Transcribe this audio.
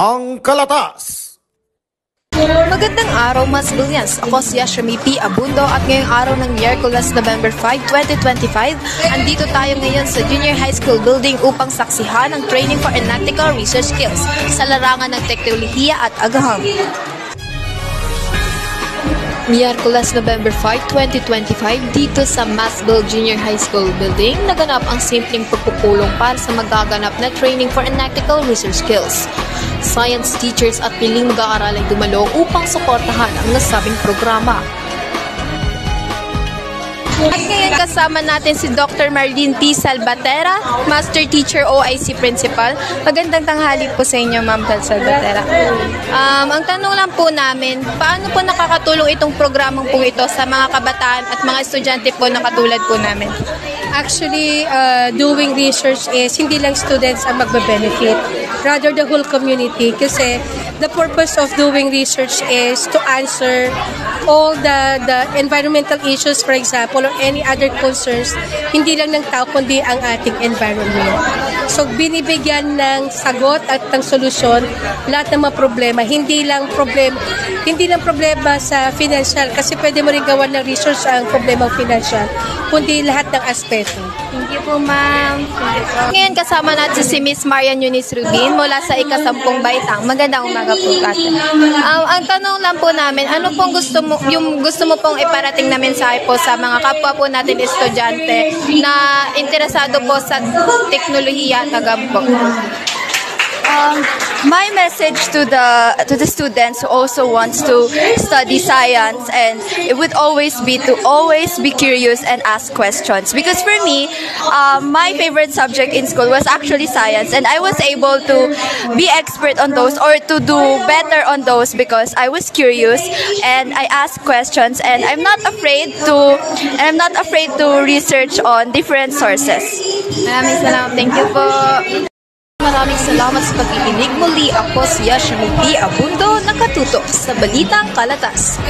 Ang Kalatas. Magandang araw, Mas Billions. Ako si Yashami P. Abundo at ngayong araw ng Miyerkules, November 5, 2025, andito tayo ngayon sa Junior High School Building upang saksihan ang Training for Analytical Research Skills sa larangan ng teknolohiya at agaham. Miyerkules, November 5, 2025, dito sa Masville Junior High School Building, naganap ang simpleng pagpupulong para sa magaganap na Training for Analytical Research Skills. Science teachers at piling mag-aaral ay dumalo upang suportahan ang nasabing programa. At ngayon kasama natin si Dr. Marlene T. Salvatera, Master Teacher OIC Principal. Magandang tanghali po sa inyo, Ma'am Salvatera. Ang tanong lang po namin, paano po nakakatulong itong programang po ito sa mga kabataan at mga estudyante po na katulad po namin? Actually, doing research is hindi lang students ang magbe-benefit, rather the whole community, kasi the purpose of doing research is to answer all the environmental issues, for example, or any other concerns, hindi lang ng tao kundi ang ating environment. So binibigyan ng sagot at ng solusyon lahat ng mga problema, hindi lang problema sa financial, kasi pwede mo rin gawan ng research ang problema financial, kundi lahat ng aspeto. Thank you po, Ma'am. Ngayon kasama natin si Miss Marian Eunice Rubin mula sa ika-10 Baitang. Magandang umaga po, Ate. Ang tanong lang po namin, ano pong gusto mo pong iparating na mensahe po sa mga kapwa po natin estudyante na interesado po sa teknolohiya at agam po? My message to the students who also wants to study science, and it would always be to always be curious and ask questions, because for me, my favorite subject in school was actually science, and I was able to be expert on those or to do better on those because I was curious and I asked questions, and I'm not afraid to research on different sources. Maraming salamat. Thank you po. Maraming salamat sa pagkikinig. Muli ako si Yashami P. Abundo, nakatutok sa Balitang Kalatas.